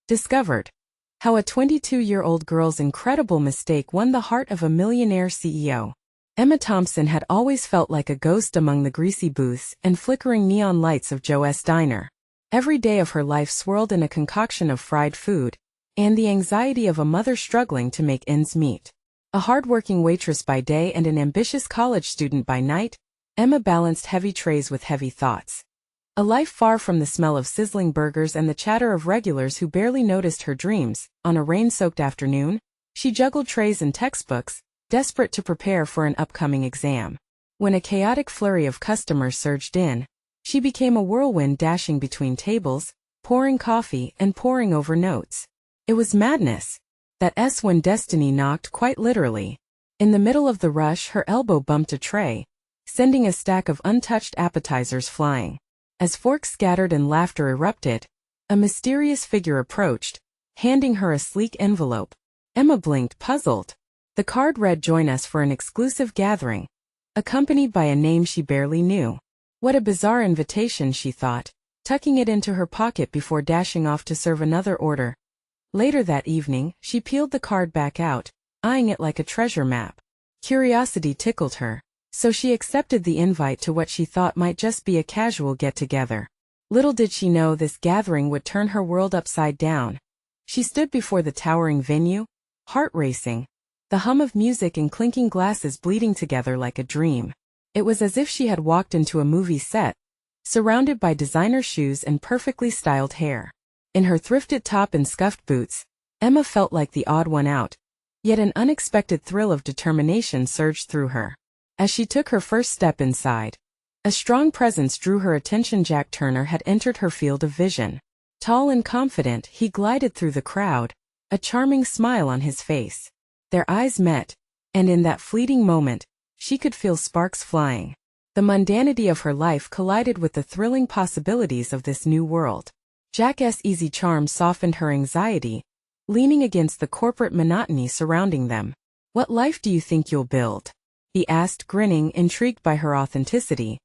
Discovered how a 22-year-old girl's incredible mistake won the heart of a millionaire CEO. Emma Thompson had always felt like a ghost among the greasy booths and flickering neon lights of Joe's diner. Every day of her life swirled in a concoction of fried food and the anxiety of a mother struggling to make ends meet. A hard-working waitress by day and an ambitious college student by night, Emma balanced heavy trays with heavy thoughts. A life far from the smell of sizzling burgers and the chatter of regulars who barely noticed her dreams. On a rain-soaked afternoon, she juggled trays and textbooks, desperate to prepare for an upcoming exam. When a chaotic flurry of customers surged in, she became a whirlwind dashing between tables, pouring coffee and poring over notes. It was madness. That's when destiny knocked, quite literally. In the middle of the rush, her elbow bumped a tray, sending a stack of untouched appetizers flying. As forks scattered and laughter erupted, a mysterious figure approached, handing her a sleek envelope. Emma blinked, puzzled. The card read, "Join us for an exclusive gathering," accompanied by a name she barely knew. What a bizarre invitation, she thought, tucking it into her pocket before dashing off to serve another order. Later that evening, she peeled the card back out, eyeing it like a treasure map. Curiosity tickled her, so she accepted the invite to what she thought might just be a casual get-together. Little did she know this gathering would turn her world upside down. She stood before the towering venue, heart racing, the hum of music and clinking glasses bleeding together like a dream. It was as if she had walked into a movie set, surrounded by designer shoes and perfectly styled hair. In her thrifted top and scuffed boots, Emma felt like the odd one out, yet an unexpected thrill of determination surged through her. As she took her first step inside, a strong presence drew her attention. Jack Turner had entered her field of vision. Tall and confident, he glided through the crowd, a charming smile on his face. Their eyes met, and in that fleeting moment, she could feel sparks flying. The mundanity of her life collided with the thrilling possibilities of this new world. Jack's easy charm softened her anxiety, leaning against the corporate monotony surrounding them. "What life do you think you'll build?" he asked, grinning, intrigued by her authenticity.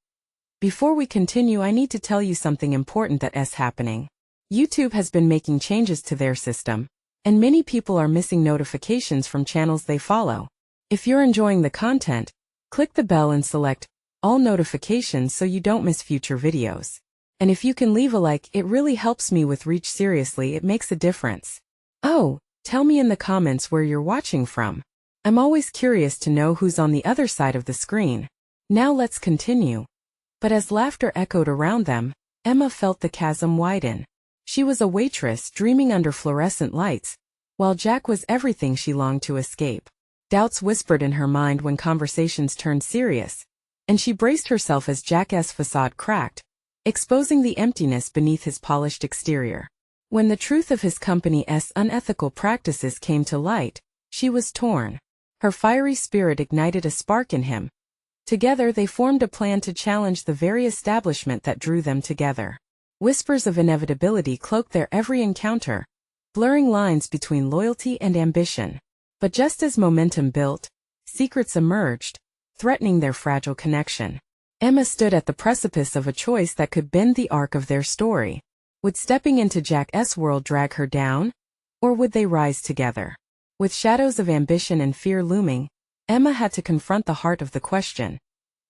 "Before we continue, I need to tell you something important that's happening. YouTube has been making changes to their system, and many people are missing notifications from channels they follow. If you're enjoying the content, click the bell and select all notifications so you don't miss future videos. And if you can leave a like, it really helps me with reach. Seriously, it makes a difference. Oh, tell me in the comments where you're watching from. I'm always curious to know who's on the other side of the screen. Now let's continue." But as laughter echoed around them, Emma felt the chasm widen. She was a waitress dreaming under fluorescent lights, while Jack was everything she longed to escape. Doubts whispered in her mind when conversations turned serious, and she braced herself as Jack's facade cracked, exposing the emptiness beneath his polished exterior. When the truth of his company's unethical practices came to light, she was torn. Her fiery spirit ignited a spark in him. Together they formed a plan to challenge the very establishment that drew them together. Whispers of inevitability cloaked their every encounter, blurring lines between loyalty and ambition. But just as momentum built, secrets emerged, threatening their fragile connection. Emma stood at the precipice of a choice that could bend the arc of their story. Would stepping into Jack's world drag her down, or would they rise together? With shadows of ambition and fear looming, Emma had to confront the heart of the question.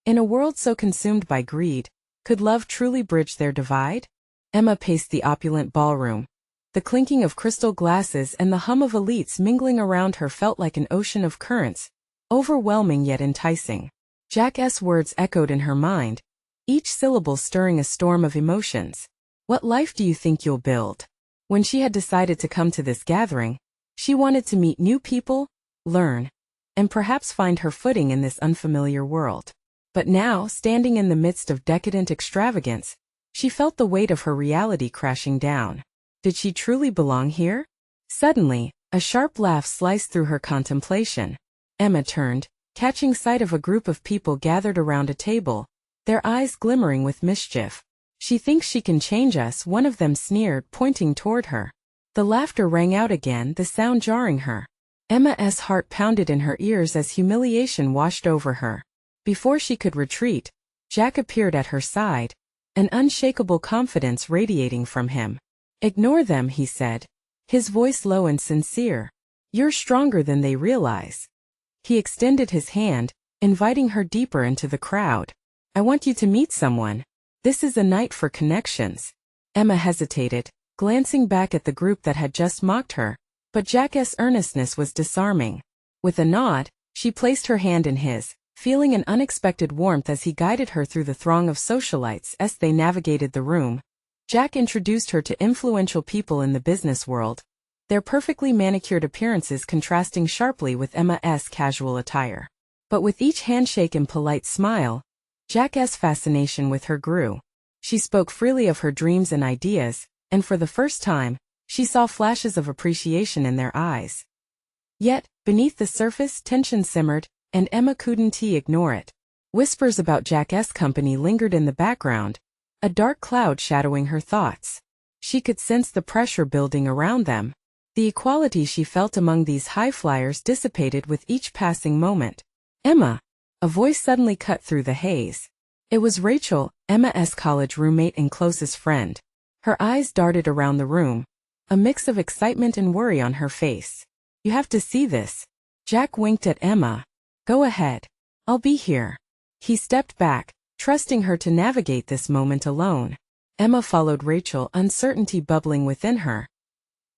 In a world so consumed by greed, could love truly bridge their divide? Emma paced the opulent ballroom. The clinking of crystal glasses and the hum of elites mingling around her felt like an ocean of currents, overwhelming yet enticing. Jack's words echoed in her mind, each syllable stirring a storm of emotions. "What life do you think you'll build?" When she had decided to come to this gathering, she wanted to meet new people, learn, and perhaps find her footing in this unfamiliar world. But now, standing in the midst of decadent extravagance, she felt the weight of her reality crashing down. Did she truly belong here? Suddenly, a sharp laugh sliced through her contemplation. Emma turned, catching sight of a group of people gathered around a table, their eyes glimmering with mischief. "She thinks she can change us," one of them sneered, pointing toward her. The laughter rang out again, the sound jarring her. Emma's heart pounded in her ears as humiliation washed over her. Before she could retreat, Jack appeared at her side, an unshakable confidence radiating from him. "Ignore them," he said, his voice low and sincere. "You're stronger than they realize." He extended his hand, inviting her deeper into the crowd. "I want you to meet someone. This is a night for connections." Emma hesitated, glancing back at the group that had just mocked her, but Jack's earnestness was disarming. With a nod, she placed her hand in his, feeling an unexpected warmth as he guided her through the throng of socialites as they navigated the room. Jack introduced her to influential people in the business world, their perfectly manicured appearances contrasting sharply with Emma's casual attire. But with each handshake and polite smile, Jack's fascination with her grew. She spoke freely of her dreams and ideas, and for the first time, she saw flashes of appreciation in their eyes. Yet, beneath the surface, tension simmered, and Emma couldn't ignore it. Whispers about Jack's company lingered in the background, a dark cloud shadowing her thoughts. She could sense the pressure building around them. The equality she felt among these high flyers dissipated with each passing moment. "Emma!" A voice suddenly cut through the haze. It was Rachel, Emma's college roommate and closest friend. Her eyes darted around the room, a mix of excitement and worry on her face. "You have to see this." Jack winked at Emma. "Go ahead. I'll be here." He stepped back, trusting her to navigate this moment alone. Emma followed Rachel, uncertainty bubbling within her.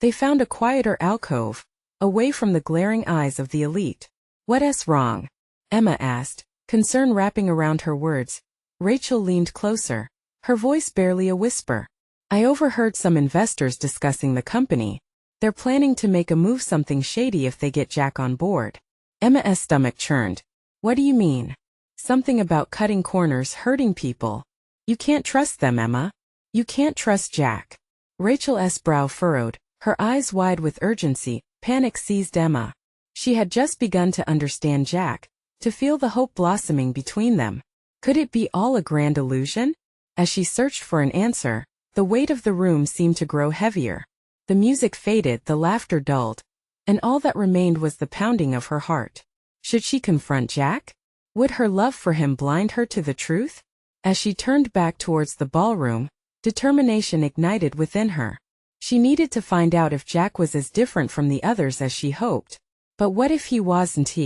They found a quieter alcove, away from the glaring eyes of the elite. "What's wrong?" Emma asked, concern wrapping around her words. Rachel leaned closer, her voice barely a whisper. "I overheard some investors discussing the company. They're planning to make a move, something shady if they get Jack on board." Emma's stomach churned. "What do you mean?" "Something about cutting corners, hurting people." "You can't trust them, Emma. You can't trust Jack." Rachel's brow furrowed, her eyes wide with urgency. Panic seized Emma. She had just begun to understand Jack, to feel the hope blossoming between them. Could it be all a grand illusion? As she searched for an answer, the weight of the room seemed to grow heavier. The music faded, the laughter dulled, and all that remained was the pounding of her heart. Should she confront Jack? Would her love for him blind her to the truth? As she turned back towards the ballroom, determination ignited within her. She needed to find out if Jack was as different from the others as she hoped. But what if he wasn't?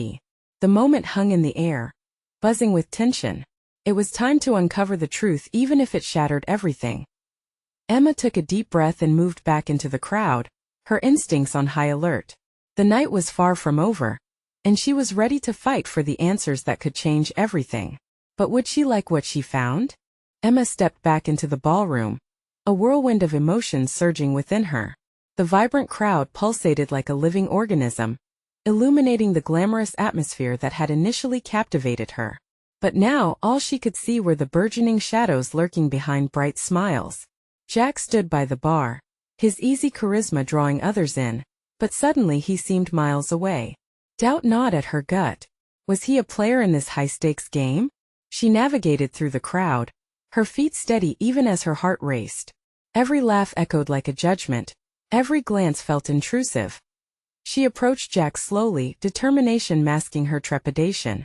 The moment hung in the air, buzzing with tension. It was time to uncover the truth, even if it shattered everything. Emma took a deep breath and moved back into the crowd, her instincts on high alert. The night was far from over, and she was ready to fight for the answers that could change everything. But would she like what she found? Emma stepped back into the ballroom, a whirlwind of emotions surging within her. The vibrant crowd pulsated like a living organism, illuminating the glamorous atmosphere that had initially captivated her. But now all she could see were the burgeoning shadows lurking behind bright smiles. Jack stood by the bar, his easy charisma drawing others in, but suddenly he seemed miles away. Doubt gnawed at her gut. Was he a player in this high-stakes game? She navigated through the crowd, her feet steady even as her heart raced. Every laugh echoed like a judgment, every glance felt intrusive. She approached Jack slowly, determination masking her trepidation.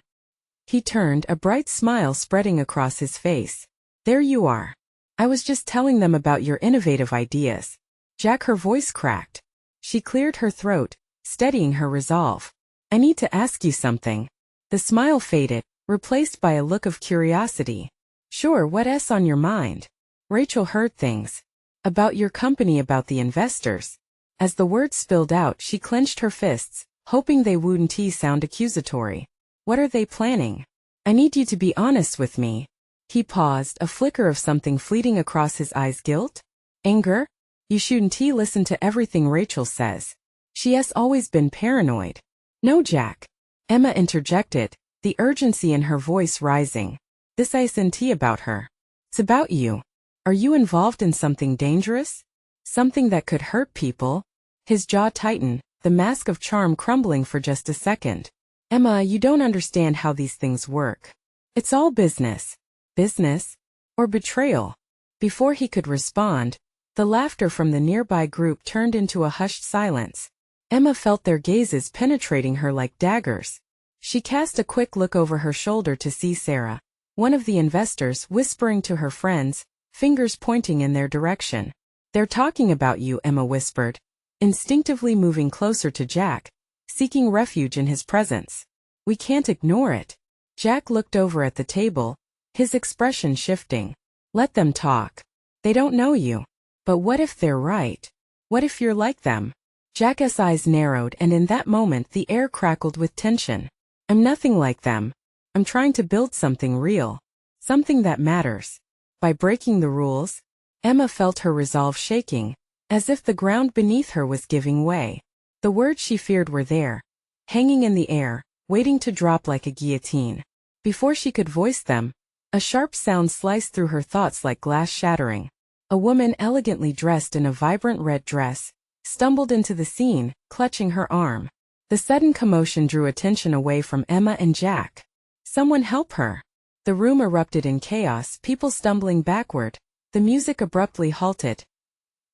He turned, a bright smile spreading across his face. "There you are. I was just telling them about your innovative ideas." Jack, her voice cracked. She cleared her throat, steadying her resolve. "I need to ask you something." The smile faded, replaced by a look of curiosity. "Sure, what's on your mind?" Rachel heard things. "About your company, about the investors." As the words spilled out, she clenched her fists, hoping they wouldn't sound accusatory. "What are they planning? I need you to be honest with me." He paused, a flicker of something fleeting across his eyes. "Guilt? Anger? You shouldn't listen to everything Rachel says. She has always been paranoid." "No, Jack." Emma interjected, the urgency in her voice rising. "This isn't about her. It's about you. Are you involved in something dangerous? Something that could hurt people?" His jaw tightened, the mask of charm crumbling for just a second. "Emma, you don't understand how these things work. It's all business." "Business? Or betrayal?" Before he could respond, the laughter from the nearby group turned into a hushed silence. Emma felt their gazes penetrating her like daggers. She cast a quick look over her shoulder to see Sarah, one of the investors, whispering to her friends, fingers pointing in their direction. "They're talking about you," Emma whispered. instinctively moving closer to Jack, seeking refuge in his presence. "We can't ignore it." Jack looked over at the table, his expression shifting. "Let them talk. They don't know you. But what if they're right? What if you're like them?" Jack's eyes narrowed, and in that moment the air crackled with tension. "I'm nothing like them. I'm trying to build something real. Something that matters." By breaking the rules, Emma felt her resolve shaking, as if the ground beneath her was giving way. The words she feared were there, hanging in the air, waiting to drop like a guillotine. Before she could voice them, a sharp sound sliced through her thoughts like glass shattering. A woman elegantly dressed in a vibrant red dress stumbled into the scene, clutching her arm. The sudden commotion drew attention away from Emma and Jack. "Someone help her!" The room erupted in chaos, people stumbling backward. The music abruptly halted.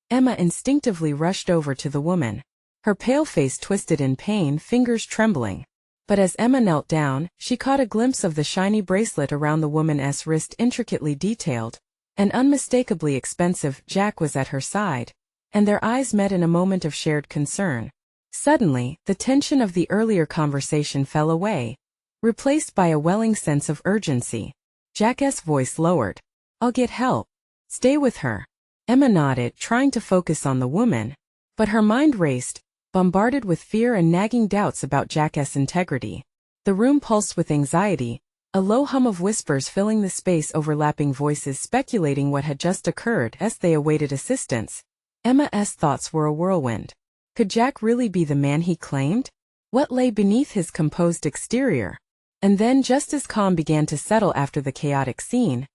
Emma instinctively rushed over to the woman, her pale face twisted in pain, fingers trembling. But as Emma knelt down, she caught a glimpse of the shiny bracelet around the woman's wrist, intricately detailed and unmistakably expensive. Jack was at her side, and their eyes met in a moment of shared concern. Suddenly, the tension of the earlier conversation fell away, replaced by a welling sense of urgency. Jack's voice lowered. "I'll get help. Stay with her." Emma nodded, trying to focus on the woman, but her mind raced, bombarded with fear and nagging doubts about Jack's integrity. The room pulsed with anxiety, a low hum of whispers filling the space, overlapping voices speculating what had just occurred as they awaited assistance. Emma's thoughts were a whirlwind. Could Jack really be the man he claimed? What lay beneath his composed exterior? And then, just as calm began to settle after the chaotic scene,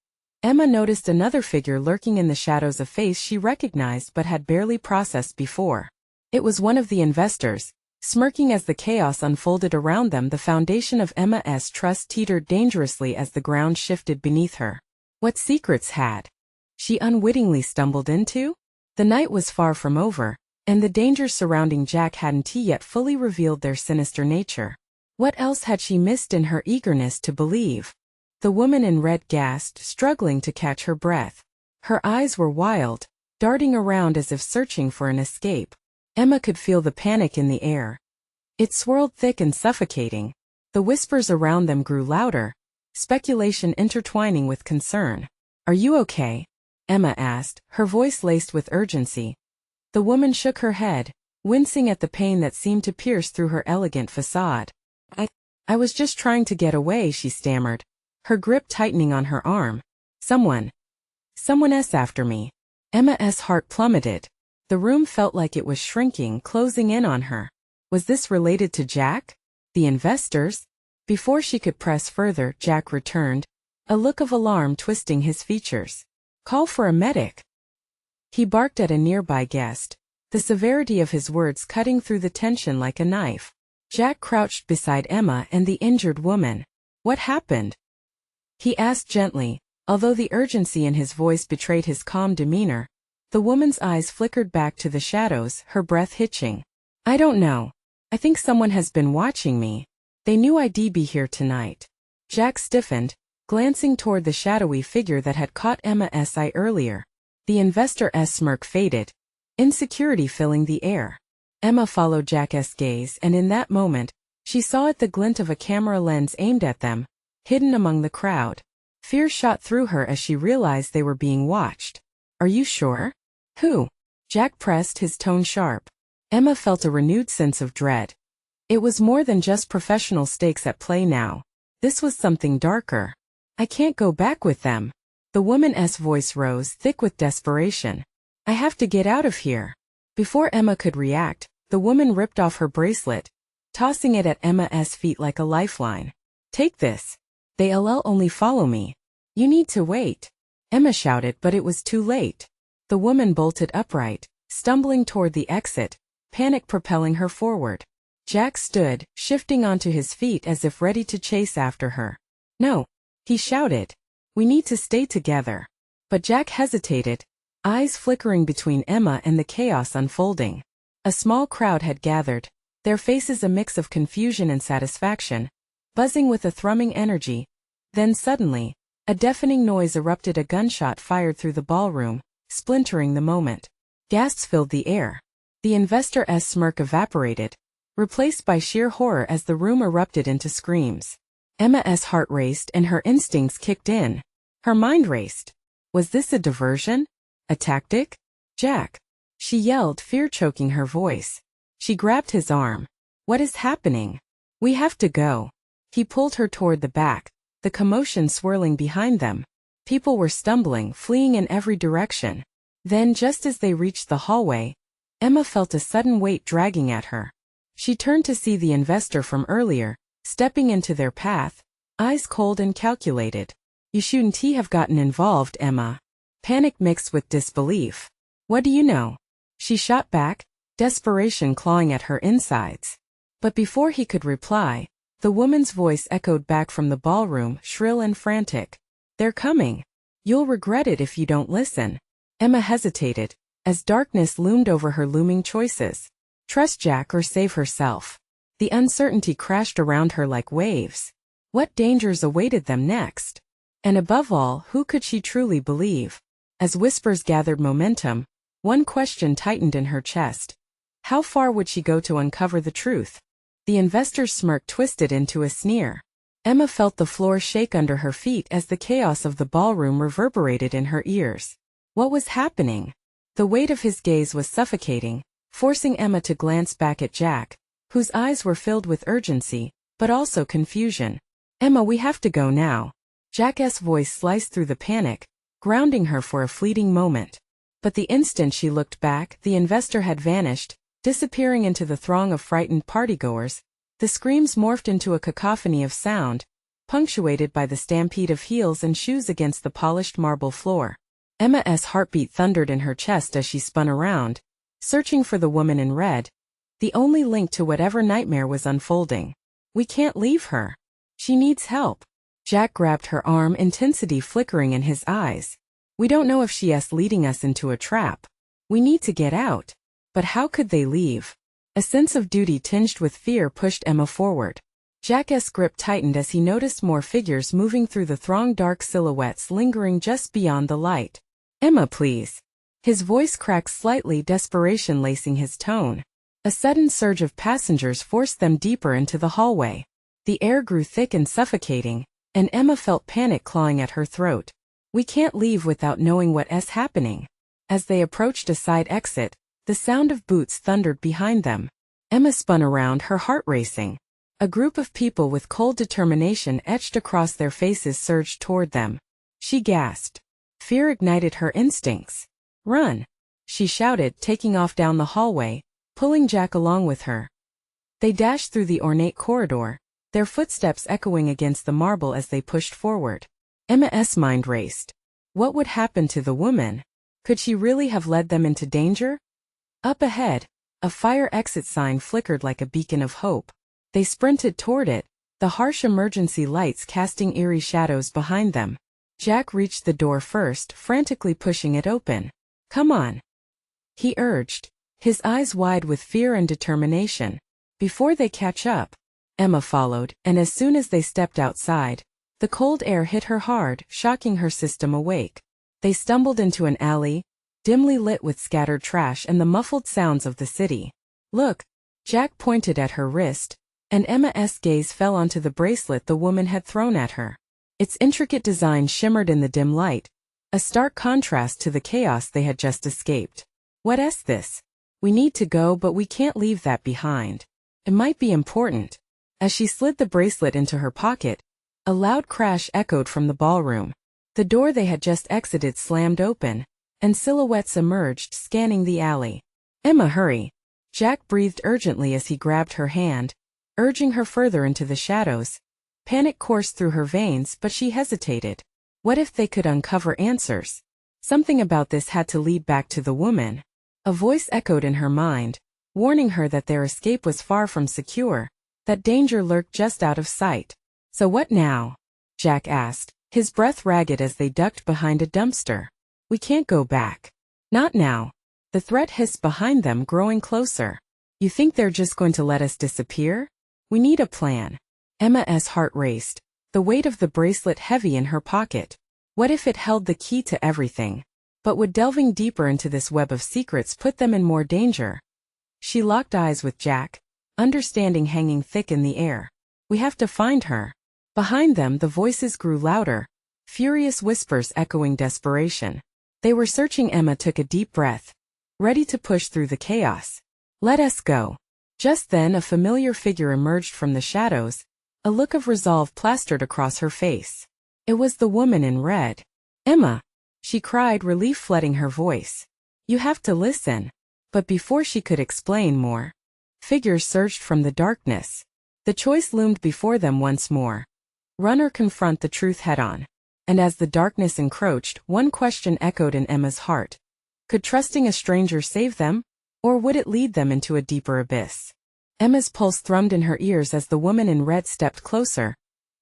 Emma noticed another figure lurking in the shadows, a face she recognized but had barely processed before. It was one of the investors, smirking as the chaos unfolded around them. The foundation of Emma's trust teetered dangerously as the ground shifted beneath her. What secrets had she unwittingly stumbled into? The night was far from over, and the dangers surrounding Jack hadn't yet fully revealed their sinister nature. What else had she missed in her eagerness to believe? The woman in red gasped, struggling to catch her breath. Her eyes were wild, darting around as if searching for an escape. Emma could feel the panic in the air. It swirled thick and suffocating. The whispers around them grew louder, speculation intertwining with concern. "Are you okay?" Emma asked, her voice laced with urgency. The woman shook her head, wincing at the pain that seemed to pierce through her elegant facade. I was just trying to get away," she stammered, her grip tightening on her arm. Someone's after me." Emma's heart plummeted. The room felt like it was shrinking, closing in on her. Was this related to Jack? The investors? Before she could press further, Jack returned, a look of alarm twisting his features. "Call for a medic." He barked at a nearby guest, the severity of his words cutting through the tension like a knife. Jack crouched beside Emma and the injured woman. "What happened?" he asked gently, although the urgency in his voice betrayed his calm demeanor. The woman's eyes flickered back to the shadows, her breath hitching. "I don't know. I think someone has been watching me. They knew I'd be here tonight." Jack stiffened, glancing toward the shadowy figure that had caught Emma's eye earlier. The investor's smirk faded, insecurity filling the air. Emma followed Jack's gaze, and in that moment, she saw the glint of a camera lens aimed at them, hidden among the crowd. Fear shot through her as she realized they were being watched. "Are you sure?" "Who?" Jack pressed, his tone sharp. Emma felt a renewed sense of dread. It was more than just professional stakes at play now. This was something darker. "I can't go back with them." The woman's voice rose, thick with desperation. "I have to get out of here." Before Emma could react, the woman ripped off her bracelet, tossing it at Emma's feet like a lifeline. "Take this. They'll only follow me. You need to wait." Emma shouted, but it was too late. The woman bolted upright, stumbling toward the exit, panic propelling her forward. Jack stood, shifting onto his feet as if ready to chase after her. "No," he shouted. "We need to stay together." But Jack hesitated, eyes flickering between Emma and the chaos unfolding. A small crowd had gathered, their faces a mix of confusion and satisfaction, buzzing with a thrumming energy. Then suddenly, a deafening noise erupted, a gunshot fired through the ballroom, splintering the moment. Gasps filled the air. The investor's smirk evaporated, replaced by sheer horror as the room erupted into screams. Emma's heart raced and her instincts kicked in. Her mind raced. Was this a diversion? A tactic? Jack! She yelled, fear choking her voice. She grabbed his arm. What is happening? We have to go. He pulled her toward the back, the commotion swirling behind them. People were stumbling, fleeing in every direction. Then, just as they reached the hallway, Emma felt a sudden weight dragging at her. She turned to see the investor from earlier, stepping into their path, eyes cold and calculated. You shouldn't have gotten involved, Emma. Panic mixed with disbelief. What do you know? She shot back, desperation clawing at her insides. But before he could reply, the woman's voice echoed back from the ballroom, shrill and frantic. They're coming. You'll regret it if you don't listen. Emma hesitated, as darkness loomed over her looming choices. Trust Jack or save herself. The uncertainty crashed around her like waves. What dangers awaited them next? And above all, who could she truly believe? As whispers gathered momentum, one question tightened in her chest. How far would she go to uncover the truth? The investor's smirk twisted into a sneer. Emma felt the floor shake under her feet as the chaos of the ballroom reverberated in her ears. What was happening? The weight of his gaze was suffocating, forcing Emma to glance back at Jack, whose eyes were filled with urgency, but also confusion. Emma, we have to go now. Jack's voice sliced through the panic, grounding her for a fleeting moment. But the instant she looked back, the investor had vanished, disappearing into the throng of frightened partygoers. The screams morphed into a cacophony of sound, punctuated by the stampede of heels and shoes against the polished marble floor. Emma's heartbeat thundered in her chest as she spun around, searching for the woman in red, the only link to whatever nightmare was unfolding. We can't leave her. She needs help. Jack grabbed her arm, intensity flickering in his eyes. We don't know if she's leading us into a trap. We need to get out. But how could they leave? A sense of duty tinged with fear pushed Emma forward. Jack's grip tightened as he noticed more figures moving through the throng, dark silhouettes lingering just beyond the light. Emma, please. His voice cracked slightly, desperation lacing his tone. A sudden surge of passengers forced them deeper into the hallway. The air grew thick and suffocating, and Emma felt panic clawing at her throat. We can't leave without knowing what's happening. As they approached a side exit, the sound of boots thundered behind them. Emma spun around, her heart racing. A group of people with cold determination etched across their faces surged toward them. She gasped. Fear ignited her instincts. Run! She shouted, taking off down the hallway, pulling Jack along with her. They dashed through the ornate corridor, their footsteps echoing against the marble as they pushed forward. Emma's mind raced. What would happen to the woman? Could she really have led them into danger? Up ahead, a fire exit sign flickered like a beacon of hope. They sprinted toward it, the harsh emergency lights casting eerie shadows behind them. Jack reached the door first, frantically pushing it open. Come on, he urged, his eyes wide with fear and determination. Before they catch up, Emma followed, and as soon as they stepped outside, the cold air hit her hard, shocking her system awake. They stumbled into an alley, dimly lit with scattered trash and the muffled sounds of the city. Look, Jack pointed at her wrist, and Emma's gaze fell onto the bracelet the woman had thrown at her. Its intricate design shimmered in the dim light, a stark contrast to the chaos they had just escaped. What's this? We need to go, but we can't leave that behind. It might be important. As she slid the bracelet into her pocket, a loud crash echoed from the ballroom. The door they had just exited slammed open, and silhouettes emerged, scanning the alley. Emma, hurry! Jack breathed urgently as he grabbed her hand, urging her further into the shadows. Panic coursed through her veins, but she hesitated. What if they could uncover answers? Something about this had to lead back to the woman. A voice echoed in her mind, warning her that their escape was far from secure, that danger lurked just out of sight. So what now? Jack asked, his breath ragged as they ducked behind a dumpster. We can't go back. Not now. The threat hissed behind them, growing closer. You think they're just going to let us disappear? We need a plan. Emma's heart raced, the weight of the bracelet heavy in her pocket. What if it held the key to everything? But would delving deeper into this web of secrets put them in more danger? She locked eyes with Jack, understanding hanging thick in the air. We have to find her. Behind them the voices grew louder, furious whispers echoing desperation. They were searching. Emma took a deep breath, ready to push through the chaos. Let us go. Just then a familiar figure emerged from the shadows, a look of resolve plastered across her face. It was the woman in red. Emma, she cried, relief flooding her voice. You have to listen. But before she could explain more, figures surged from the darkness. The choice loomed before them once more. Run or confront the truth head-on. And as the darkness encroached, one question echoed in Emma's heart. Could trusting a stranger save them? Or would it lead them into a deeper abyss? Emma's pulse thrummed in her ears as the woman in red stepped closer,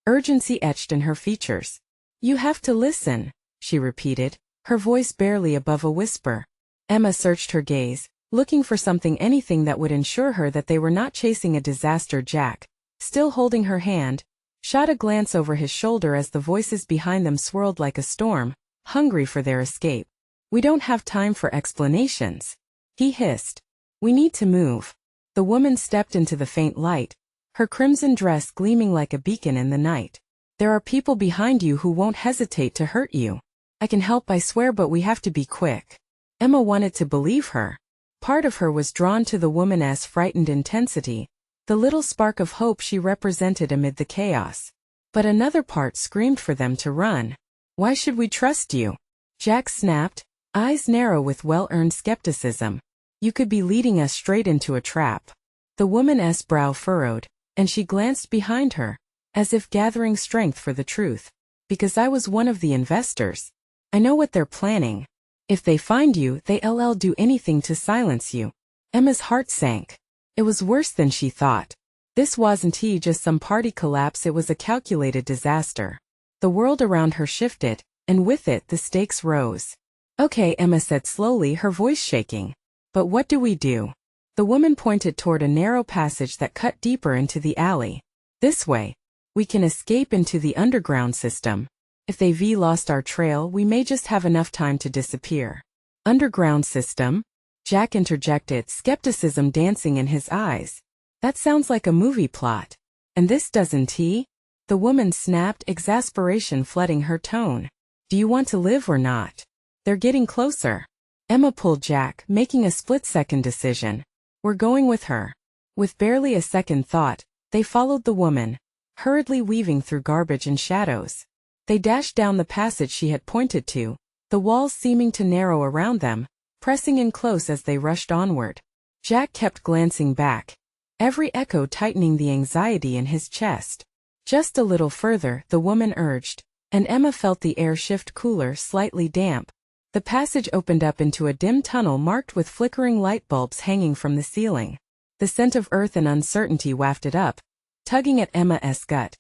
urgency etched in her features. You have to listen, she repeated, her voice barely above a whisper. Emma searched her gaze, looking for anything that would ensure her that they were not chasing a disaster. Jack, still holding her hand, shot a glance over his shoulder as the voices behind them swirled like a storm, hungry for their escape. We don't have time for explanations, he hissed. We need to move. The woman stepped into the faint light, her crimson dress gleaming like a beacon in the night. There are people behind you who won't hesitate to hurt you. I can help, I swear, but we have to be quick. Emma wanted to believe her. Part of her was drawn to the woman's frightened intensity, the little spark of hope she represented amid the chaos. But another part screamed for them to run. Why should we trust you? Jack snapped, eyes narrow with well-earned skepticism. You could be leading us straight into a trap. The woman's brow furrowed, and she glanced behind her, as if gathering strength for the truth. Because I was one of the investors. I know what they're planning. If they find you, they'll do anything to silence you. Emma's heart sank. It was worse than she thought. This wasn't just some party collapse, it was a calculated disaster. The world around her shifted, and with it the stakes rose. Okay, Emma said slowly, her voice shaking. But what do we do? The woman pointed toward a narrow passage that cut deeper into the alley. This way. We can escape into the underground system. If they've lost our trail, we may just have enough time to disappear. Underground system? Jack interjected, skepticism dancing in his eyes. That sounds like a movie plot. And this doesn't he? The woman snapped, exasperation flooding her tone. Do you want to live or not? They're getting closer. Emma pulled Jack, making a split-second decision. We're going with her. With barely a second thought, they followed the woman, hurriedly weaving through garbage and shadows. They dashed down the passage she had pointed to, the walls seeming to narrow around them, pressing in close as they rushed onward. Jack kept glancing back, every echo tightening the anxiety in his chest. Just a little further, the woman urged, and Emma felt the air shift cooler, slightly damp. The passage opened up into a dim tunnel marked with flickering light bulbs hanging from the ceiling. The scent of earth and uncertainty wafted up, tugging at Emma's gut.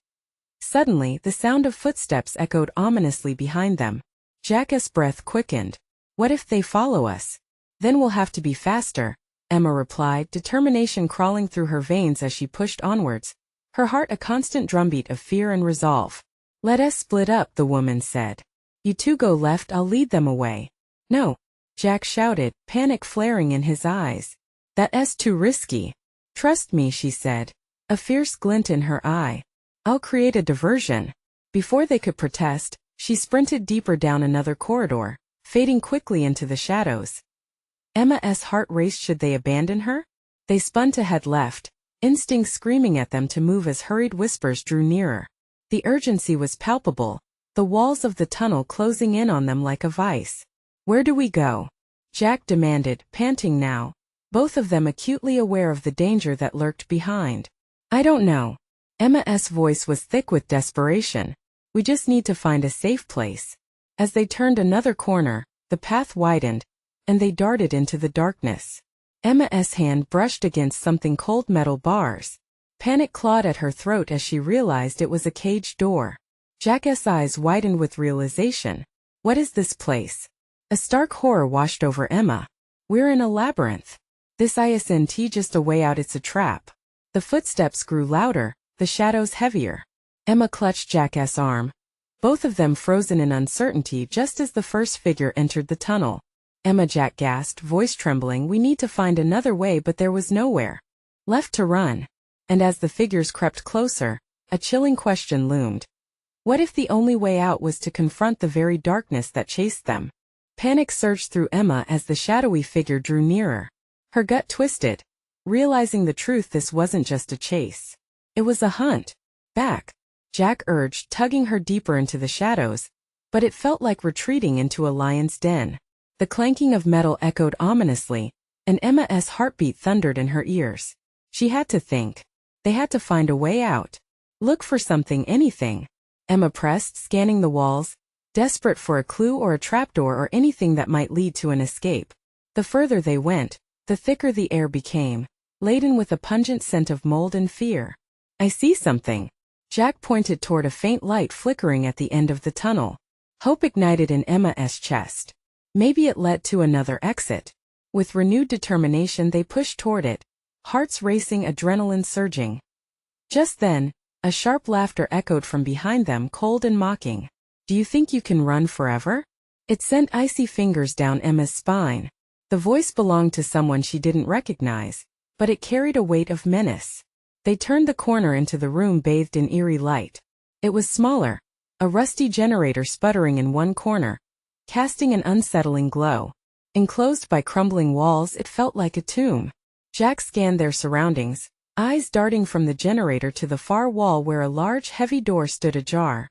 Suddenly, the sound of footsteps echoed ominously behind them. Jack's breath quickened. What if they follow us? Then we'll have to be faster, Emma replied, determination crawling through her veins as she pushed onwards, her heart a constant drumbeat of fear and resolve. Let us split up, the woman said. You two go left, I'll lead them away. No, Jack shouted, panic flaring in his eyes. That's too risky. Trust me, she said, a fierce glint in her eye. I'll create a diversion. Before they could protest, she sprinted deeper down another corridor, fading quickly into the shadows. Emma's heart raced. Should they abandon her? They spun to head left, instinct screaming at them to move as hurried whispers drew nearer. The urgency was palpable, the walls of the tunnel closing in on them like a vice. Where do we go? Jack demanded, panting now, both of them acutely aware of the danger that lurked behind. I don't know. Emma's voice was thick with desperation. We just need to find a safe place. As they turned another corner, the path widened, and they darted into the darkness. Emma's hand brushed against something cold, metal bars. Panic clawed at her throat as she realized it was a caged door. Jack's eyes widened with realization. What is this place? A stark horror washed over Emma. We're in a labyrinth. This isn't just a way out, it's a trap. The footsteps grew louder, the shadows heavier. Emma clutched Jack's arm, both of them frozen in uncertainty just as the first figure entered the tunnel. Emma, Jack gasped, voice trembling. We need to find another way, but there was nowhere left to run. And as the figures crept closer, a chilling question loomed. What if the only way out was to confront the very darkness that chased them? Panic surged through Emma as the shadowy figure drew nearer. Her gut twisted, realizing the truth. This wasn't just a chase. It was a hunt. Back, Jack urged, tugging her deeper into the shadows, but it felt like retreating into a lion's den. The clanking of metal echoed ominously, and Emma's heartbeat thundered in her ears. She had to think. They had to find a way out. Look for something, anything. Emma pressed, scanning the walls, desperate for a clue or a trapdoor or anything that might lead to an escape. The further they went, the thicker the air became, laden with a pungent scent of mold and fear. I see something. Jack pointed toward a faint light flickering at the end of the tunnel. Hope ignited in Emma's chest. Maybe it led to another exit. With renewed determination they pushed toward it, hearts racing, adrenaline surging. Just then, a sharp laughter echoed from behind them, cold and mocking. Do you think you can run forever? It sent icy fingers down Emma's spine. The voice belonged to someone she didn't recognize, but it carried a weight of menace. They turned the corner into the room bathed in eerie light. It was smaller, a rusty generator sputtering in one corner, casting an unsettling glow. Enclosed by crumbling walls, it felt like a tomb. Jack scanned their surroundings, eyes darting from the generator to the far wall where a large, heavy door stood ajar,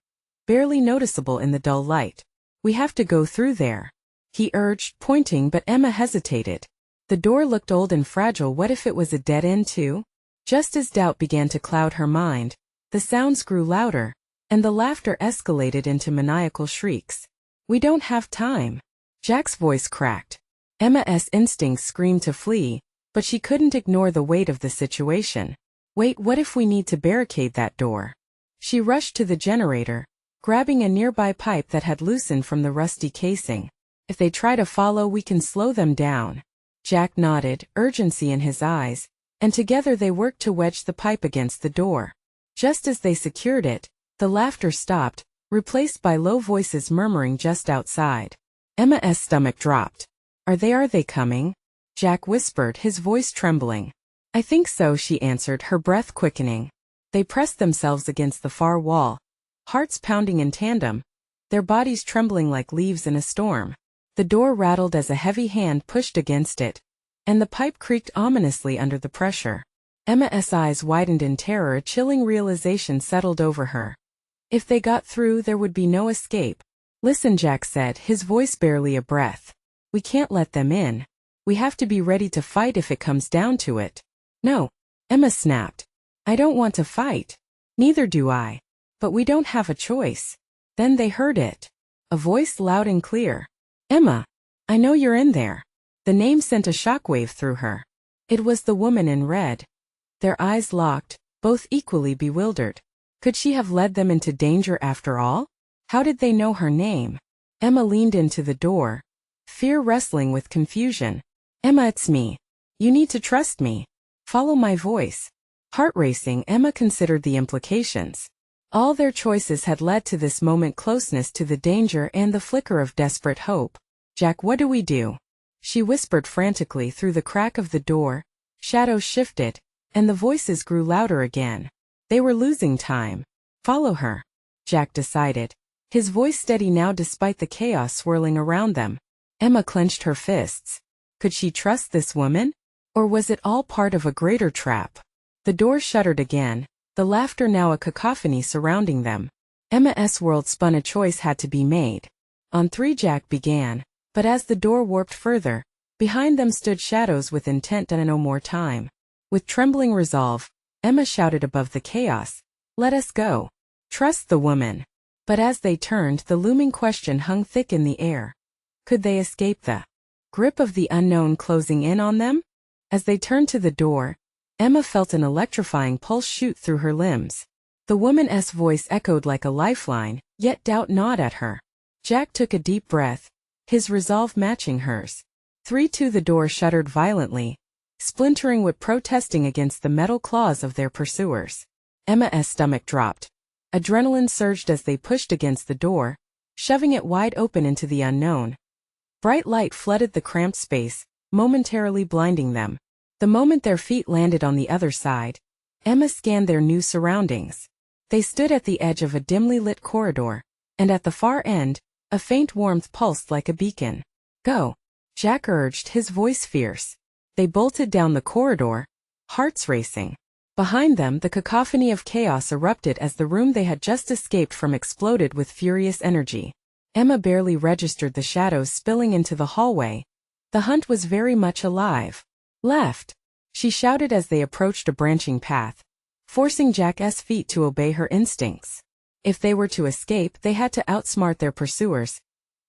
barely noticeable in the dull light. We have to go through there, he urged, pointing, but Emma hesitated. The door looked old and fragile. What if it was a dead end too? Just as doubt began to cloud her mind, the sounds grew louder, and the laughter escalated into maniacal shrieks. We don't have time. Jack's voice cracked. Emma's instincts screamed to flee, but she couldn't ignore the weight of the situation. Wait, what if we need to barricade that door? She rushed to the generator, grabbing a nearby pipe that had loosened from the rusty casing. If they try to follow, we can slow them down. Jack nodded, urgency in his eyes, and together they worked to wedge the pipe against the door. Just as they secured it, the laughter stopped, replaced by low voices murmuring just outside. Emma's stomach dropped. Are they coming? Jack whispered, his voice trembling. I think so, she answered, her breath quickening. They pressed themselves against the far wall, hearts pounding in tandem, their bodies trembling like leaves in a storm. The door rattled as a heavy hand pushed against it, and the pipe creaked ominously under the pressure. Emma's eyes widened in terror. A chilling realization settled over her. If they got through, there would be no escape. Listen, Jack said, his voice barely a breath. We can't let them in. We have to be ready to fight if it comes down to it. No, Emma snapped. I don't want to fight. Neither do I. But we don't have a choice. Then they heard it. A voice loud and clear. Emma, I know you're in there. The name sent a shockwave through her. It was the woman in red. Their eyes locked, both equally bewildered. Could she have led them into danger after all? How did they know her name? Emma leaned into the door, fear wrestling with confusion. Emma, it's me. You need to trust me. Follow my voice. Heart racing, Emma considered the implications. All their choices had led to this moment, closeness to the danger and the flicker of desperate hope. Jack, what do we do? She whispered frantically through the crack of the door. Shadows shifted, and the voices grew louder again. They were losing time. Follow her, Jack decided, his voice steady now despite the chaos swirling around them. Emma clenched her fists. Could she trust this woman? Or was it all part of a greater trap? The door shuttered again, the laughter now a cacophony surrounding them. Emma's world spun. A choice had to be made. On three, Jack began, but as the door warped further, behind them stood shadows with intent and no more time. With trembling resolve, Emma shouted above the chaos, let us go. Trust the woman. But as they turned, the looming question hung thick in the air. Could they escape the grip of the unknown closing in on them? As they turned to the door, Emma felt an electrifying pulse shoot through her limbs. The woman's voice echoed like a lifeline, yet doubt gnawed at her. Jack took a deep breath, his resolve matching hers. 3-2 The door shuddered violently, splintering wood, protesting against the metal claws of their pursuers. Emma's stomach dropped. Adrenaline surged as they pushed against the door, shoving it wide open into the unknown. Bright light flooded the cramped space, momentarily blinding them. The moment their feet landed on the other side, Emma scanned their new surroundings. They stood at the edge of a dimly lit corridor, and at the far end, a faint warmth pulsed like a beacon. "Go," Jack urged, his voice fierce. They bolted down the corridor, hearts racing. Behind them, the cacophony of chaos erupted as the room they had just escaped from exploded with furious energy. Emma barely registered the shadows spilling into the hallway. The hunt was very much alive. "Left," she shouted as they approached a branching path, forcing Jack's feet to obey her instincts. If they were to escape, they had to outsmart their pursuers.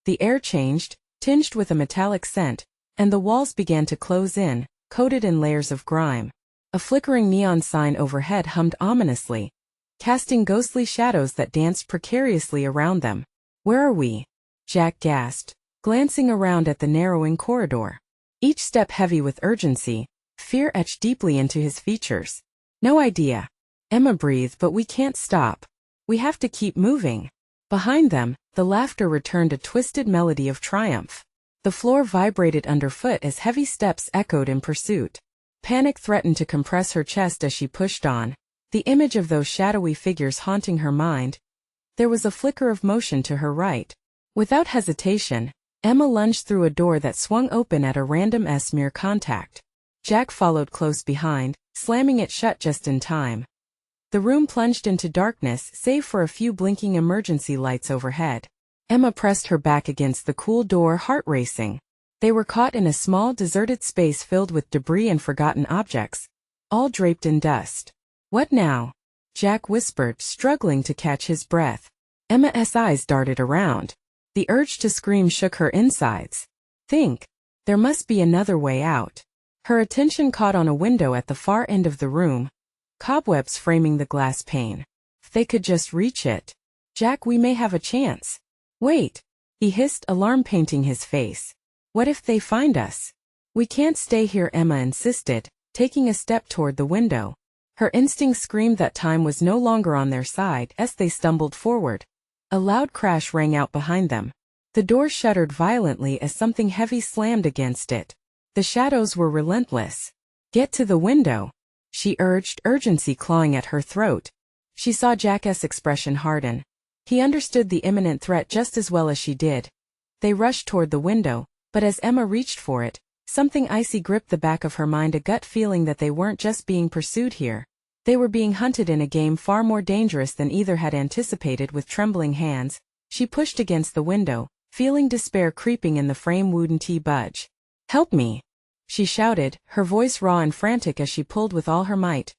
The air changed, tinged with a metallic scent, and the walls began to close in, coated in layers of grime. A flickering neon sign overhead hummed ominously, casting ghostly shadows that danced precariously around them. "Where are we?" Jack gasped, glancing around at the narrowing corridor. Each step heavy with urgency, fear etched deeply into his features. "No idea," Emma breathed, "but we can't stop. We have to keep moving." Behind them, the laughter returned, a twisted melody of triumph. The floor vibrated underfoot as heavy steps echoed in pursuit. Panic threatened to compress her chest as she pushed on, the image of those shadowy figures haunting her mind. There was a flicker of motion to her right. Without hesitation, Emma lunged through a door that swung open at a random mere contact. Jack followed close behind, slamming it shut just in time. The room plunged into darkness save for a few blinking emergency lights overhead. Emma pressed her back against the cool door, heart racing. They were caught in a small, deserted space filled with debris and forgotten objects, all draped in dust. "What now?" Jack whispered, struggling to catch his breath. Emma's eyes darted around. The urge to scream shook her insides. "Think. There must be another way out." Her attention caught on a window at the far end of the room, cobwebs framing the glass pane. "If they could just reach it. Jack, we may have a chance." "Wait," he hissed, alarm painting his face. "What if they find us?" "We can't stay here," Emma insisted, taking a step toward the window. Her instincts screamed that time was no longer on their side as they stumbled forward. A loud crash rang out behind them. The door shuddered violently as something heavy slammed against it. The shadows were relentless. "Get to the window," she urged, urgency clawing at her throat. She saw Jack's expression harden. He understood the imminent threat just as well as she did. They rushed toward the window, but as Emma reached for it, something icy gripped the back of her mind, a gut feeling that they weren't just being pursued here. They were being hunted in a game far more dangerous than either had anticipated. With trembling hands, she pushed against the window, feeling despair creeping in the frame. "Wouldn't he budge?" "Help me," she shouted, her voice raw and frantic as she pulled with all her might.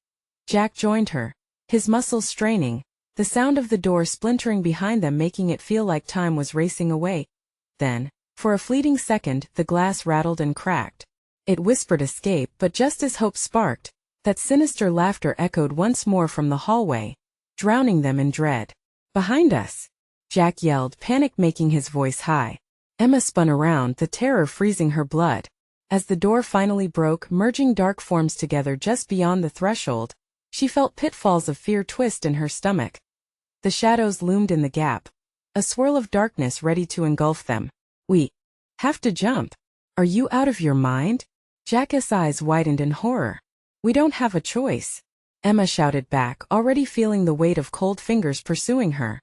Jack joined her, his muscles straining, the sound of the door splintering behind them making it feel like time was racing away. Then, for a fleeting second, the glass rattled and cracked. It whispered escape, but just as hope sparked, that sinister laughter echoed once more from the hallway, drowning them in dread. "Behind us!" Jack yelled, panic making his voice high. Emma spun around, the terror freezing her blood. As the door finally broke, merging dark forms together just beyond the threshold, she felt pitfalls of fear twist in her stomach. The shadows loomed in the gap, a swirl of darkness ready to engulf them. "We have to jump. Are you out of your mind?" Jack's eyes widened in horror. "We don't have a choice," Emma shouted back, already feeling the weight of cold fingers pursuing her.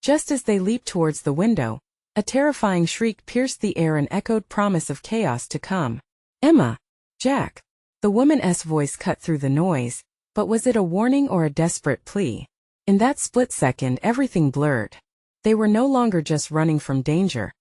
Just as they leaped towards the window, a terrifying shriek pierced the air and echoed promise of chaos to come. "Emma! Jack!" The woman's voice cut through the noise, but was it a warning or a desperate plea? In that split second, everything blurred. They were no longer just running from danger.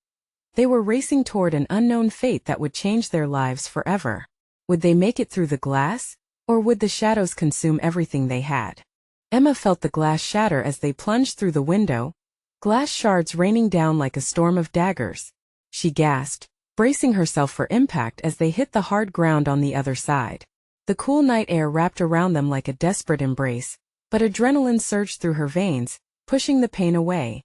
They were racing toward an unknown fate that would change their lives forever. Would they make it through the glass? Or would the shadows consume everything they had? Emma felt the glass shatter as they plunged through the window, glass shards raining down like a storm of daggers. She gasped, bracing herself for impact as they hit the hard ground on the other side. The cool night air wrapped around them like a desperate embrace, but adrenaline surged through her veins, pushing the pain away.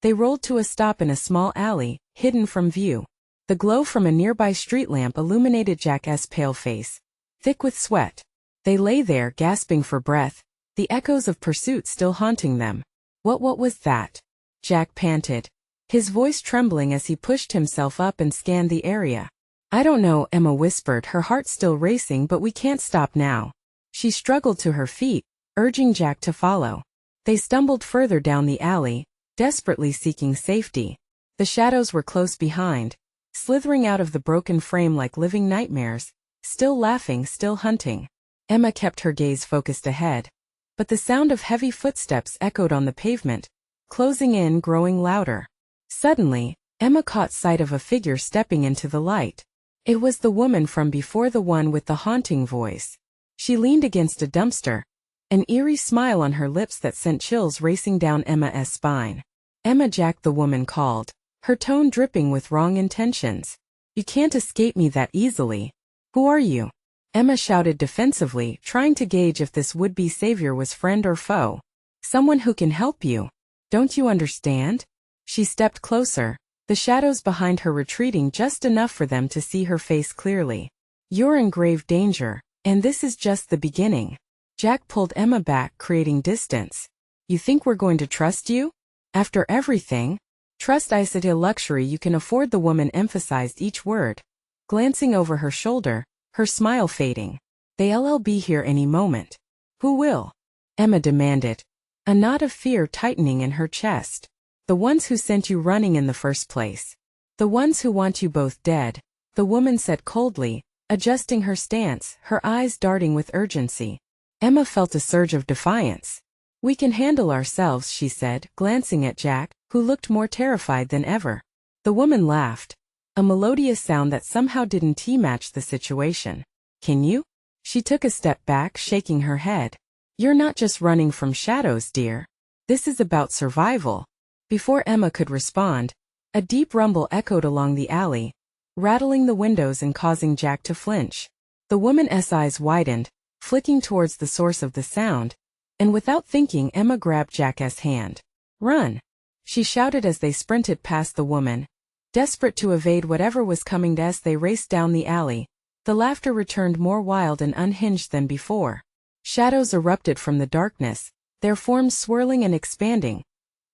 They rolled to a stop in a small alley, hidden from view. The glow from a nearby street lamp illuminated Jack's pale face, thick with sweat. They lay there, gasping for breath, the echoes of pursuit still haunting them. What was that?" Jack panted, his voice trembling as he pushed himself up and scanned the area. I don't know, Emma whispered, her heart still racing, but we can't stop now. She struggled to her feet, urging Jack to follow. They stumbled further down the alley, desperately seeking safety. The shadows were close behind, slithering out of the broken frame like living nightmares, still laughing, still hunting. Emma kept her gaze focused ahead. But the sound of heavy footsteps echoed on the pavement, closing in, growing louder. Suddenly, Emma caught sight of a figure stepping into the light. It was the woman from before, the one with the haunting voice. She leaned against a dumpster, an eerie smile on her lips that sent chills racing down Emma's spine. Emma, Jack, the woman called, her tone dripping with wrong intentions. You can't escape me that easily. Who are you? Emma shouted defensively, trying to gauge if this would-be savior was friend or foe. Someone who can help you. Don't you understand? She stepped closer, the shadows behind her retreating just enough for them to see her face clearly. You're in grave danger, and this is just the beginning. Jack pulled Emma back, creating distance. You think we're going to trust you? After everything? Trust isn't a luxury you can afford, the woman emphasized each word. Glancing over her shoulder, her smile fading. They'll be here any moment. Who will? Emma demanded, a knot of fear tightening in her chest. The ones who sent you running in the first place. The ones who want you both dead, the woman said coldly, adjusting her stance, her eyes darting with urgency. Emma felt a surge of defiance. We can handle ourselves, she said, glancing at Jack, who looked more terrified than ever. The woman laughed, a melodious sound that somehow didn't match the situation. Can you? She took a step back, shaking her head. You're not just running from shadows, dear. This is about survival. Before Emma could respond, a deep rumble echoed along the alley, rattling the windows and causing Jack to flinch. The woman's eyes widened, flicking towards the source of the sound, and without thinking, Emma grabbed Jack's hand. Run! She shouted as they sprinted past the woman, desperate to evade whatever was coming. As they raced down the alley, the laughter returned more wild and unhinged than before. Shadows erupted from the darkness, their forms swirling and expanding,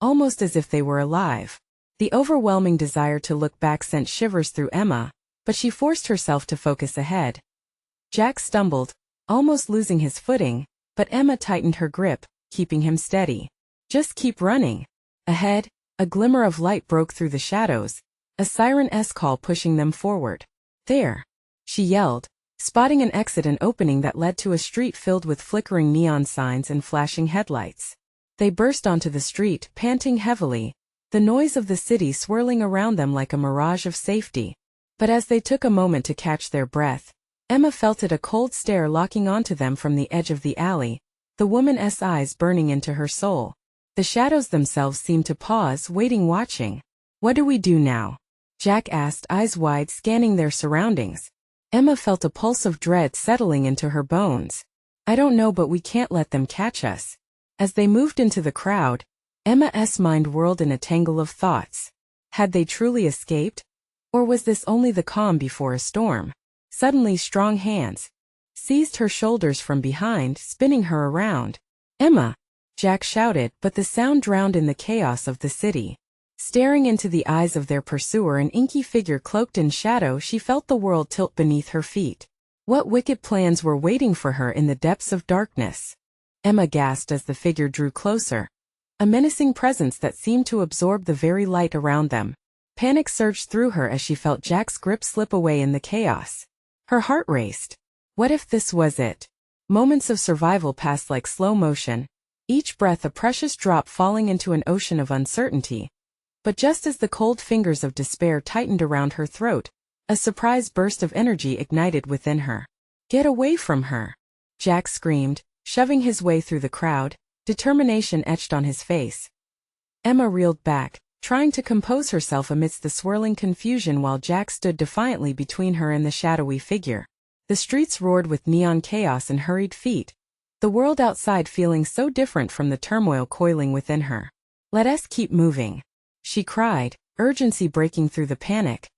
almost as if they were alive. The overwhelming desire to look back sent shivers through Emma, but she forced herself to focus ahead. Jack stumbled, almost losing his footing, but Emma tightened her grip, keeping him steady. Just keep running. Ahead, a glimmer of light broke through the shadows, a siren's call pushing them forward. There! She yelled, spotting an exit, an opening that led to a street filled with flickering neon signs and flashing headlights. They burst onto the street, panting heavily, the noise of the city swirling around them like a mirage of safety. But as they took a moment to catch their breath, Emma felt it, a cold stare locking onto them from the edge of the alley, the woman's eyes burning into her soul. The shadows themselves seemed to pause, waiting, watching. What do we do now? Jack asked, eyes wide, scanning their surroundings. Emma felt a pulse of dread settling into her bones. I don't know, but we can't let them catch us. As they moved into the crowd, Emma's mind whirled in a tangle of thoughts. Had they truly escaped? Or was this only the calm before a storm? Suddenly strong hands seized her shoulders from behind, spinning her around. Emma! Jack shouted, but the sound drowned in the chaos of the city. Staring into the eyes of their pursuer, an inky figure cloaked in shadow, she felt the world tilt beneath her feet. What wicked plans were waiting for her in the depths of darkness? Emma gasped as the figure drew closer, a menacing presence that seemed to absorb the very light around them. Panic surged through her as she felt Jack's grip slip away in the chaos. Her heart raced. What if this was it? Moments of survival passed like slow motion, each breath a precious drop falling into an ocean of uncertainty. But just as the cold fingers of despair tightened around her throat, a surprise burst of energy ignited within her. Get away from her! Jack screamed, shoving his way through the crowd, determination etched on his face. Emma reeled back, trying to compose herself amidst the swirling confusion while Jack stood defiantly between her and the shadowy figure. The streets roared with neon chaos and hurried feet, the world outside feeling so different from the turmoil coiling within her. Let us keep moving, she cried, urgency breaking through the panic.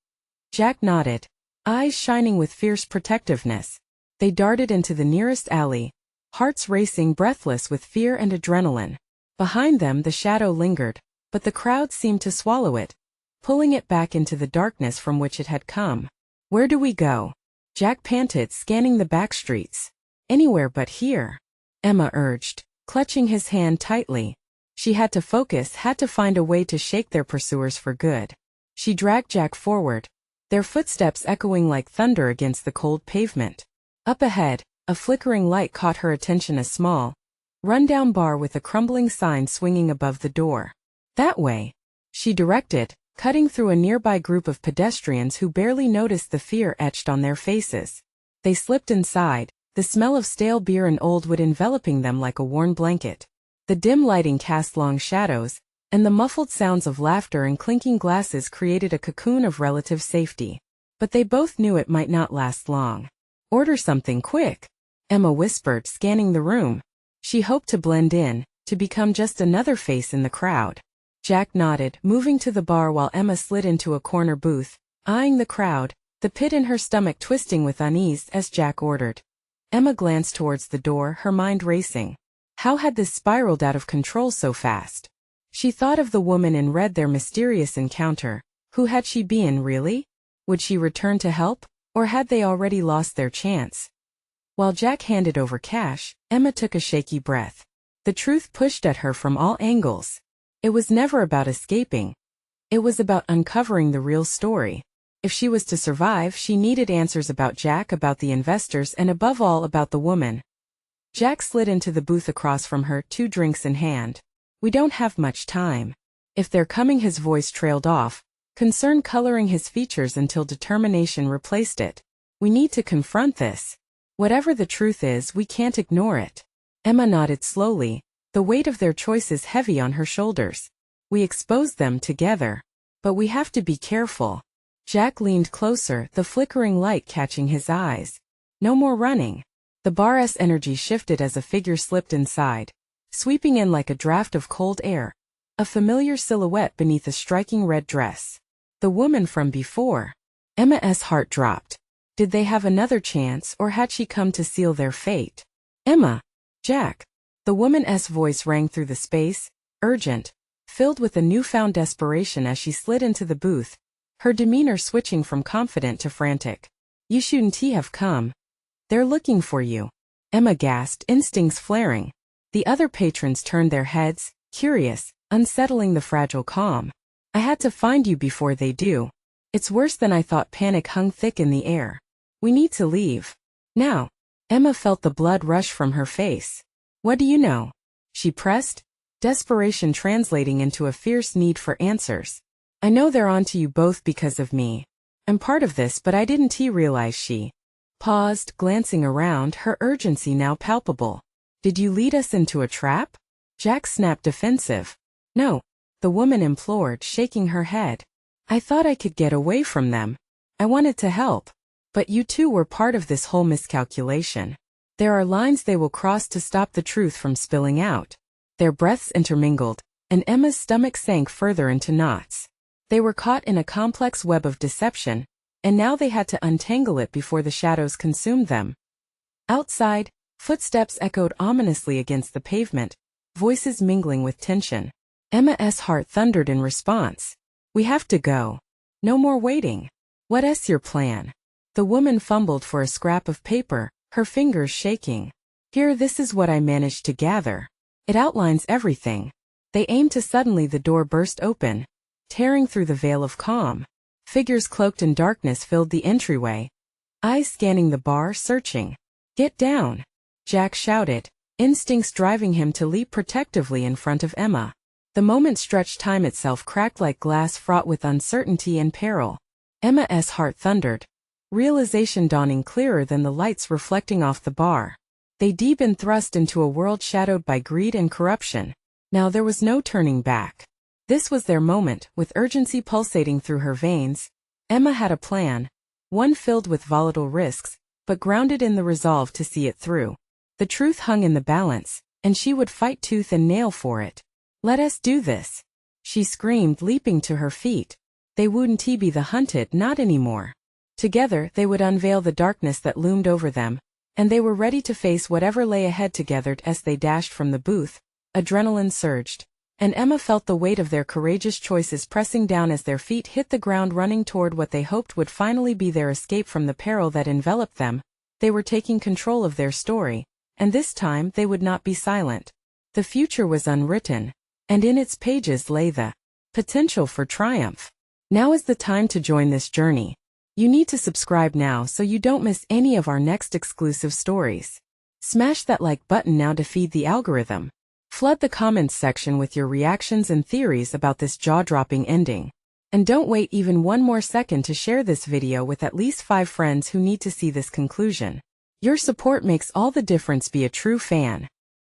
Jack nodded, eyes shining with fierce protectiveness. They darted into the nearest alley, hearts racing, breathless with fear and adrenaline. Behind them the shadow lingered, but the crowd seemed to swallow it, pulling it back into the darkness from which it had come. "Where do we go?" Jack panted, scanning the back streets. "Anywhere but here," Emma urged, clutching his hand tightly. She had to focus, had to find a way to shake their pursuers for good. She dragged Jack forward, their footsteps echoing like thunder against the cold pavement. Up ahead, a flickering light caught her attention, a small, run-down bar with a crumbling sign swinging above the door. "That way," she directed, cutting through a nearby group of pedestrians who barely noticed the fear etched on their faces. They slipped inside, the smell of stale beer and old wood enveloping them like a worn blanket. The dim lighting cast long shadows, and the muffled sounds of laughter and clinking glasses created a cocoon of relative safety. But they both knew it might not last long. "Order something quick," Emma whispered, scanning the room. She hoped to blend in, to become just another face in the crowd. Jack nodded, moving to the bar while Emma slid into a corner booth, eyeing the crowd, the pit in her stomach twisting with unease as Jack ordered. Emma glanced towards the door, her mind racing. How had this spiraled out of control so fast? She thought of the woman in red, their mysterious encounter. Who had she been, really? Would she return to help, or had they already lost their chance? While Jack handed over cash, Emma took a shaky breath. The truth pushed at her from all angles. It was never about escaping. It was about uncovering the real story. If she was to survive, she needed answers about Jack, about the investors, and above all about the woman. Jack slid into the booth across from her, 2 drinks in hand. "We don't have much time. If they're coming," his voice trailed off, concern coloring his features until determination replaced it. "We need to confront this. Whatever the truth is, we can't ignore it." Emma nodded slowly, the weight of their choices heavy on her shoulders. "We expose them together. But we have to be careful." Jack leaned closer, the flickering light catching his eyes. "No more running." The bar's energy shifted as a figure slipped inside, sweeping in like a draft of cold air, a familiar silhouette beneath a striking red dress. The woman from before. Emma's heart dropped. Did they have another chance, or had she come to seal their fate? "Emma! Jack!" The woman's voice rang through the space, urgent, filled with a newfound desperation as she slid into the booth, her demeanor switching from confident to frantic. "You shouldn't have come. They're looking for you." Emma gasped, instincts flaring. The other patrons turned their heads, curious, unsettling the fragile calm. "I had to find you before they do. It's worse than I thought." Panic hung thick in the air. "We need to leave. Now." Emma felt the blood rush from her face. "What do you know?" she pressed, desperation translating into a fierce need for answers. "I know they're onto you both because of me. I'm part of this, but I didn't realize." She paused, glancing around, her urgency now palpable. "Did you lead us into a trap?" Jack snapped, defensive. "No," the woman implored, shaking her head. "I thought I could get away from them. I wanted to help. But you two were part of this whole miscalculation. There are lines they will cross to stop the truth from spilling out." Their breaths intermingled, and Emma's stomach sank further into knots. They were caught in a complex web of deception, and now they had to untangle it before the shadows consumed them. Outside, footsteps echoed ominously against the pavement, voices mingling with tension. Emma's heart thundered in response. "We have to go. No more waiting. What's your plan?" The woman fumbled for a scrap of paper, her fingers shaking. "Here, this is what I managed to gather. It outlines everything." They aimed to suddenly the door burst open, tearing through the veil of calm. Figures cloaked in darkness filled the entryway, eyes scanning the bar, searching. "Get down!" Jack shouted, instincts driving him to leap protectively in front of Emma. The moment stretched, time itself cracked like glass, fraught with uncertainty and peril. Emma's heart thundered, realization dawning clearer than the lights reflecting off the bar. They'd been thrust into a world shadowed by greed and corruption. Now there was no turning back. This was their moment, with urgency pulsating through her veins. Emma had a plan, one filled with volatile risks, but grounded in the resolve to see it through. The truth hung in the balance, and she would fight tooth and nail for it. "Let us do this!" she screamed, leaping to her feet. They wouldn't be the hunted, not anymore. Together, they would unveil the darkness that loomed over them, and they were ready to face whatever lay ahead together. As they dashed from the booth, adrenaline surged. And Emma felt the weight of their courageous choices pressing down as their feet hit the ground, running toward what they hoped would finally be their escape from the peril that enveloped them. They were taking control of their story, and this time they would not be silent. The future was unwritten, and in its pages lay the potential for triumph. Now is the time to join this journey. You need to subscribe now so you don't miss any of our next exclusive stories. Smash that like button now to feed the algorithm. Flood the comments section with your reactions and theories about this jaw-dropping ending. And don't wait even one more second to share this video with at least 5 friends who need to see this conclusion. Your support makes all the difference. Be a true fan.